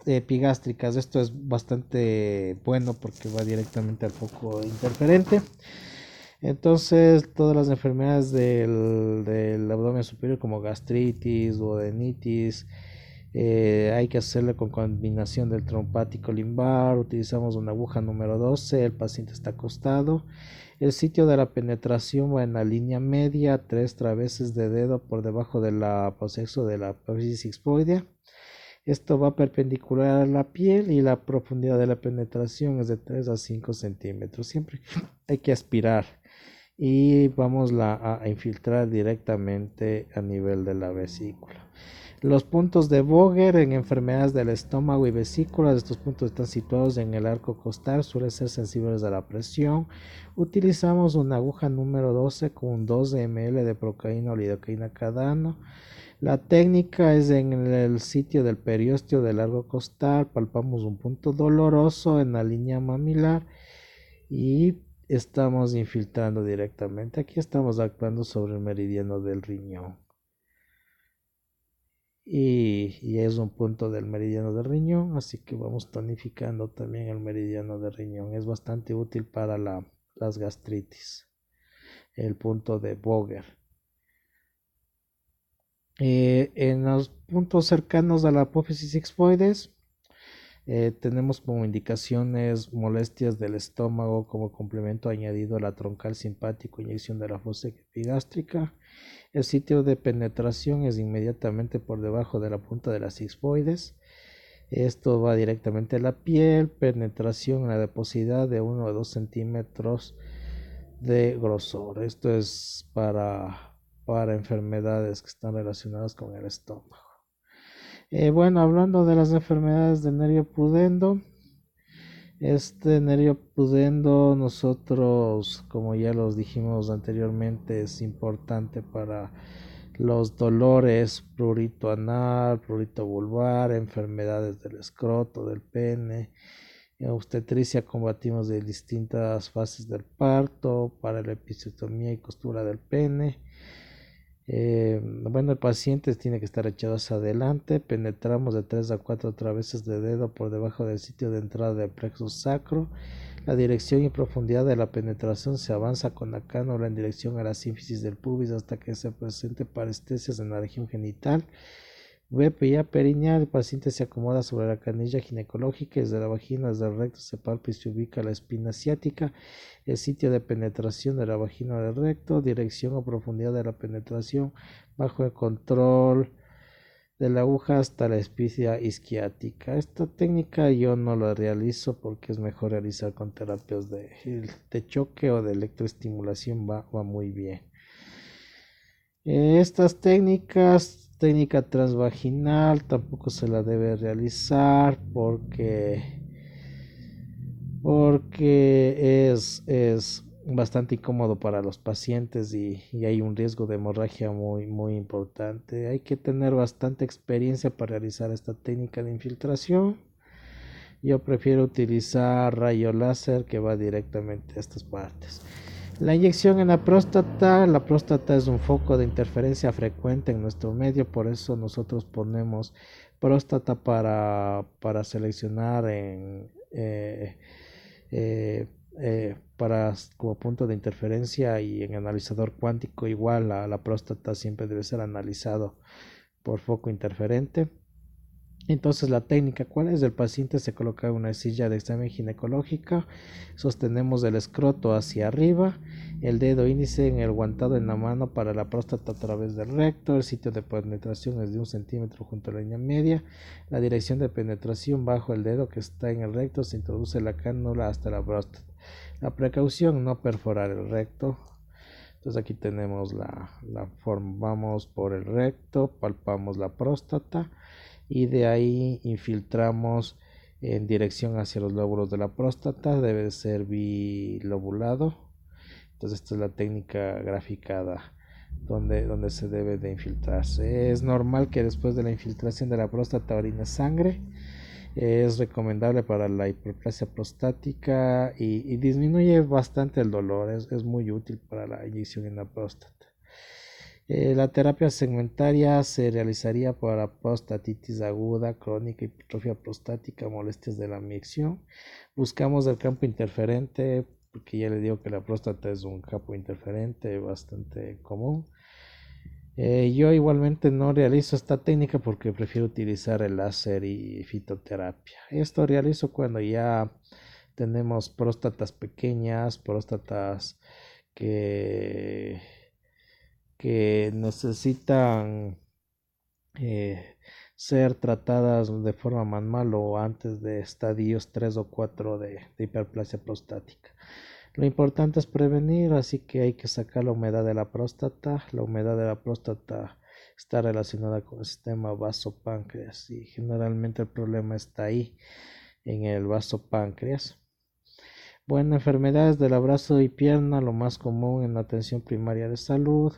epigástricas, esto es bastante bueno porque va directamente al foco interferente. Entonces, todas las enfermedades del abdomen superior, como gastritis o adenitis, hay que hacerlo con combinación del trompático limbar. Utilizamos una aguja número 12, el paciente está acostado. El sitio de la penetración va en la línea media, 3 traveses de dedo por debajo del aposexo de la apófisis sigmoidea. Esto va perpendicular a la piel y la profundidad de la penetración es de 3 a 5 centímetros. Siempre hay que aspirar y vamos a infiltrar directamente a nivel de la vesícula. Los puntos de Vogel en enfermedades del estómago y vesículas, estos puntos están situados en el arco costal, suelen ser sensibles a la presión. Utilizamos una aguja número 12 con 12 ml de procaína o lidocaína cada ano. La técnica es en el sitio del periósteo del largo costal, palpamos un punto doloroso en la línea mamilar y estamos infiltrando directamente. Aquí estamos actuando sobre el meridiano del riñón. Y es un punto del meridiano del riñón, así que vamos tonificando también el meridiano del riñón. Es bastante útil para las gastritis, el punto de Vogel. En los puntos cercanos a la apófisis sigmoides tenemos como indicaciones molestias del estómago como complemento añadido a la troncal simpático, inyección de la fosa epigástrica. El sitio de penetración es inmediatamente por debajo de la punta de las sigmoides. Esto va directamente a la piel, penetración en la adiposidad de 1 o 2 centímetros de grosor. Esto es para enfermedades que están relacionadas con el estómago. Bueno, hablando de las enfermedades del nervio pudendo, este nervio pudendo nosotros, como ya los dijimos anteriormente, es importante para los dolores prurito anal, prurito vulvar, enfermedades del escroto, del pene. En obstetricia combatimos de distintas fases del parto, para la episiotomía y costura del pene. Bueno, el paciente tiene que estar echado hacia adelante. Penetramos de 3 a 4 traveses de dedo por debajo del sitio de entrada del plexo sacro. La dirección y profundidad de la penetración se avanza con la cánula en dirección a la sínfisis del pubis hasta que se presente parestesias en la región genital. VPA perineal, el paciente se acomoda sobre la canilla ginecológica y desde la vagina, desde el recto se palpa y se ubica la espina ciática, el sitio de penetración de la vagina del recto, dirección o profundidad de la penetración bajo el control de la aguja hasta la espicia isquiática. Esta técnica yo no la realizo porque es mejor realizar con terapias de choque o de electroestimulación, va muy bien. Estas técnica transvaginal tampoco se la debe realizar porque es bastante incómodo para los pacientes y hay un riesgo de hemorragia muy importante. Hay que tener bastante experiencia para realizar esta técnica de infiltración. Yo prefiero utilizar rayo láser que va directamente a estas partes. La inyección en la próstata es un foco de interferencia frecuente en nuestro medio, por eso nosotros ponemos próstata para seleccionar como punto de interferencia, y en analizador cuántico igual la próstata siempre debe ser analizado por foco interferente. Entonces la técnica, ¿cuál es? El paciente se coloca en una silla de examen ginecológica, sostenemos el escroto hacia arriba, el dedo índice en el guantado en la mano para la próstata a través del recto, el sitio de penetración es de 1 centímetro junto a la línea media, la dirección de penetración bajo el dedo que está en el recto, se introduce la cánula hasta la próstata. La precaución, no perforar el recto. Entonces aquí tenemos la forma, vamos por el recto, palpamos la próstata y de ahí infiltramos en dirección hacia los lóbulos de la próstata, debe ser bilobulado. Entonces esta es la técnica graficada donde se debe de infiltrarse. Es normal que después de la infiltración de la próstata orine sangre. Es recomendable para la hiperplasia prostática y disminuye bastante el dolor. Es muy útil para la inyección en la próstata. La terapia segmentaria se realizaría para prostatitis aguda, crónica, hipertrofia prostática, molestias de la micción. Buscamos el campo interferente, porque ya le digo que la próstata es un campo interferente bastante común. Yo igualmente no realizo esta técnica porque prefiero utilizar el láser y fitoterapia. Esto realizo cuando ya tenemos próstatas pequeñas, próstatas que, que necesitan ser tratadas de forma manual o antes de estadios 3 o 4 de hiperplasia prostática. Lo importante es prevenir, así que hay que sacar la humedad de la próstata. La humedad de la próstata está relacionada con el sistema vaso-páncreas y generalmente el problema está ahí, en el vaso-páncreas. Bueno, enfermedades del brazo y pierna, lo más común en la atención primaria de salud.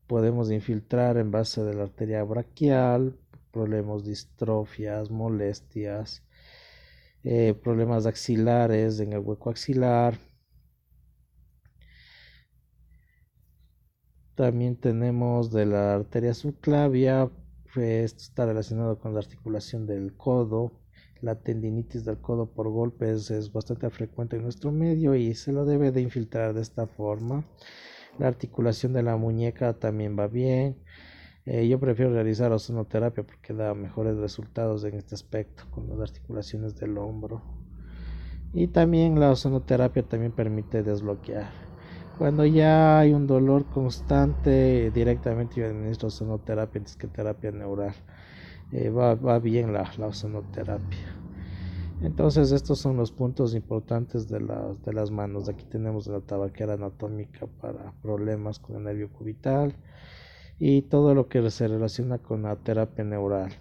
Podemos infiltrar en base de la arteria braquial, problemas, distrofias, molestias, problemas axilares en el hueco axilar. También tenemos de la arteria subclavia, esto está relacionado con la articulación del codo. La tendinitis del codo por golpes es bastante frecuente en nuestro medio y se lo debe de infiltrar de esta forma. La articulación de la muñeca también va bien. Yo prefiero realizar ozonoterapia porque da mejores resultados en este aspecto con las articulaciones del hombro. Y también la ozonoterapia también permite desbloquear. Cuando ya hay un dolor constante, directamente yo administro ozonoterapia antes que terapia neural. Va bien la ozonoterapia. Entonces estos son los puntos importantes de las manos. Aquí tenemos la tabaquera anatómica para problemas con el nervio cubital y todo lo que se relaciona con la terapia neural.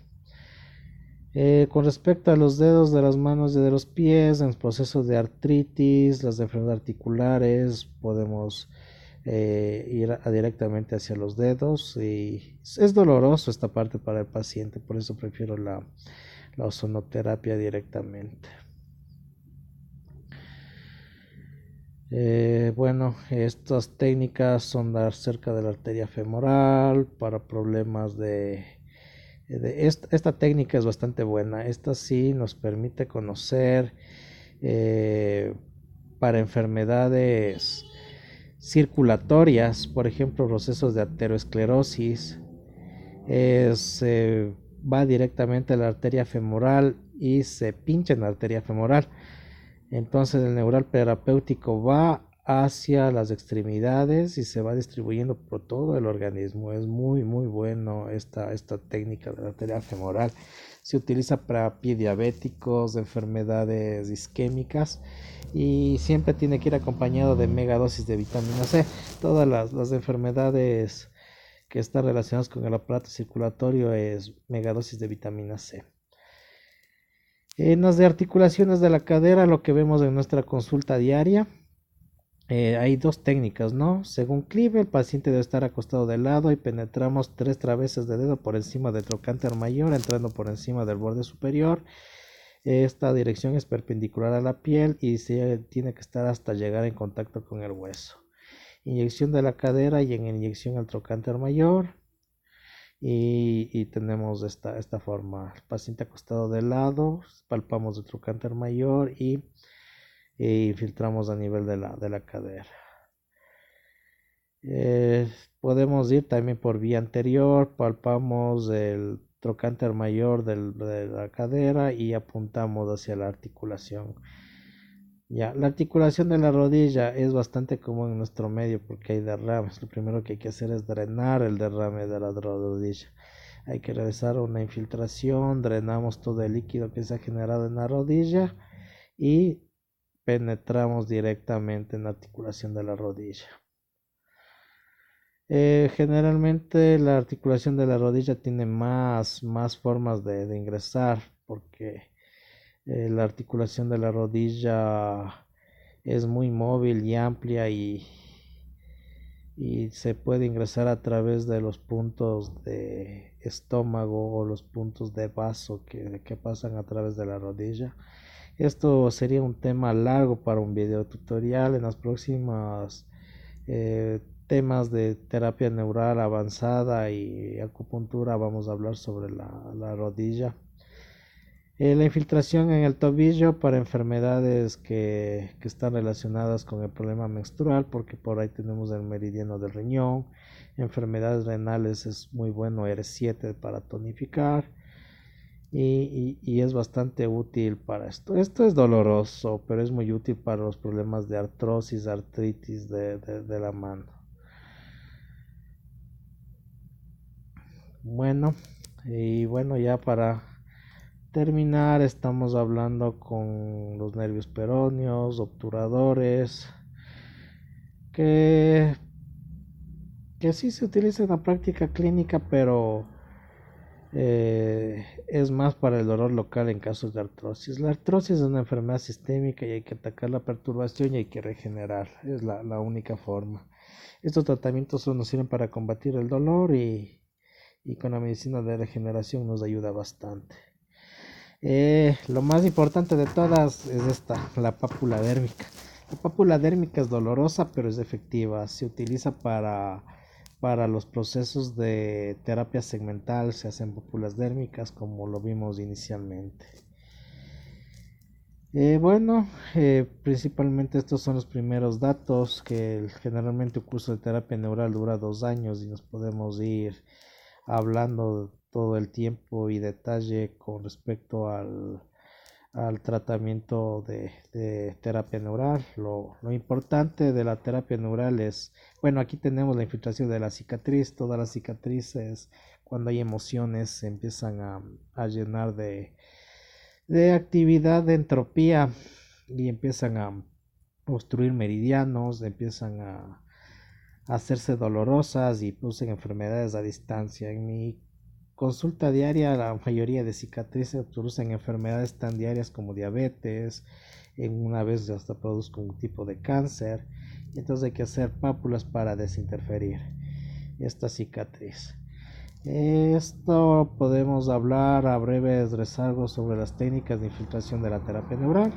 Con respecto a los dedos de las manos y de los pies, en el proceso de artritis, las enfermedades articulares, podemos ir directamente hacia los dedos y es doloroso esta parte para el paciente, por eso prefiero la ozonoterapia directamente. Bueno, estas técnicas son dar cerca de la arteria femoral para problemas esta técnica es bastante buena. Esta sí nos permite conocer para enfermedades circulatorias, por ejemplo, procesos de arteriosclerosis. Va directamente a la arteria femoral y se pincha en la arteria femoral. Entonces el neural terapéutico va hacia las extremidades y se va distribuyendo por todo el organismo. Es muy bueno esta técnica de la arteria femoral. Se utiliza para pie diabéticos, enfermedades isquémicas y siempre tiene que ir acompañado de megadosis de vitamina C. Todas las enfermedades que están relacionadas con el aparato circulatorio es megadosis de vitamina C. En las de articulaciones de la cadera, lo que vemos en nuestra consulta diaria, hay dos técnicas, ¿no? Según Clive, el paciente debe estar acostado de lado y penetramos 3 traveses de dedo por encima del trocánter mayor, entrando por encima del borde superior. Esta dirección es perpendicular a la piel y tiene que estar hasta llegar en contacto con el hueso. Inyección de la cadera y en inyección al trocánter mayor. y tenemos esta forma. El paciente acostado de lado, palpamos el trocánter mayor y infiltramos a nivel de la cadera. Podemos ir también por vía anterior, palpamos el trocánter mayor de la cadera y apuntamos hacia la articulación. Ya, la articulación de la rodilla es bastante común en nuestro medio porque hay derrames. Lo primero que hay que hacer es drenar el derrame de la rodilla. Hay que realizar una infiltración, drenamos todo el líquido que se ha generado en la rodilla y penetramos directamente en la articulación de la rodilla. Generalmente la articulación de la rodilla tiene más formas de ingresar porque la articulación de la rodilla es muy móvil y amplia y se puede ingresar a través de los puntos de estómago o los puntos de vaso que pasan a través de la rodilla. Esto sería un tema largo para un video tutorial. En las próximas temas de terapia neural avanzada y acupuntura vamos a hablar sobre la rodilla. La infiltración en el tobillo para enfermedades que están relacionadas con el problema menstrual, porque por ahí tenemos el meridiano del riñón. Enfermedades renales es muy bueno R7 para tonificar y es bastante útil para esto. Esto es doloroso, pero es muy útil para los problemas de artrosis, artritis de la mano. Bueno, y bueno, ya para terminar, estamos hablando con los nervios peroneos, obturadores, que, que sí se utiliza en la práctica clínica, pero es más para el dolor local en casos de artrosis. La artrosis es una enfermedad sistémica y hay que atacar la perturbación y hay que regenerar. Es la única forma. Estos tratamientos solo nos sirven para combatir el dolor y con la medicina de regeneración nos ayuda bastante. Lo más importante de todas es esta, la pápula dérmica. La pápula dérmica es dolorosa, pero es efectiva. Se utiliza para los procesos de terapia segmental, se hacen pápulas dérmicas, como lo vimos inicialmente. Principalmente estos son los primeros datos, que generalmente un curso de terapia neural dura 2 años y nos podemos ir hablando todo el tiempo y detalle con respecto al tratamiento de terapia neural. Lo importante de la terapia neural es, bueno, aquí tenemos la infiltración de la cicatriz. Todas las cicatrices, cuando hay emociones, se empiezan a llenar de actividad de entropía y empiezan a obstruir meridianos, empiezan a hacerse dolorosas y producen enfermedades a distancia. En mi consulta diaria, la mayoría de cicatrices producen enfermedades tan diarias como diabetes. En una vez hasta produzco un tipo de cáncer. Entonces hay que hacer pápulas para desinterferir esta cicatriz. Esto podemos hablar a breves rezagos sobre las técnicas de infiltración de la terapia neural.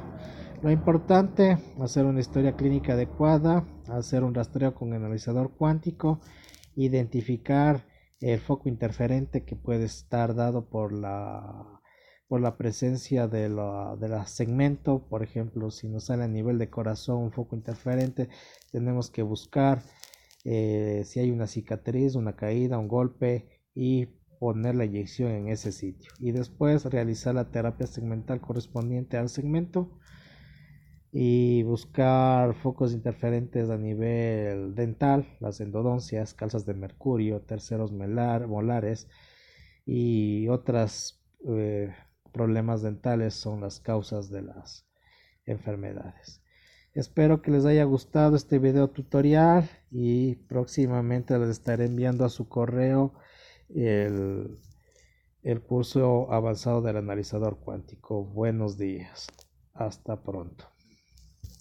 Lo importante, hacer una historia clínica adecuada, hacer un rastreo con el analizador cuántico, identificar el foco interferente que puede estar dado por la presencia de la segmento. Por ejemplo, si nos sale a nivel de corazón un foco interferente, tenemos que buscar si hay una cicatriz, una caída, un golpe y poner la inyección en ese sitio y después realizar la terapia segmental correspondiente al segmento y buscar focos interferentes a nivel dental, las endodoncias, calzas de mercurio, terceros molares y otros problemas dentales son las causas de las enfermedades. Espero que les haya gustado este video tutorial y próximamente les estaré enviando a su correo el curso avanzado del analizador cuántico. Buenos días. Hasta pronto.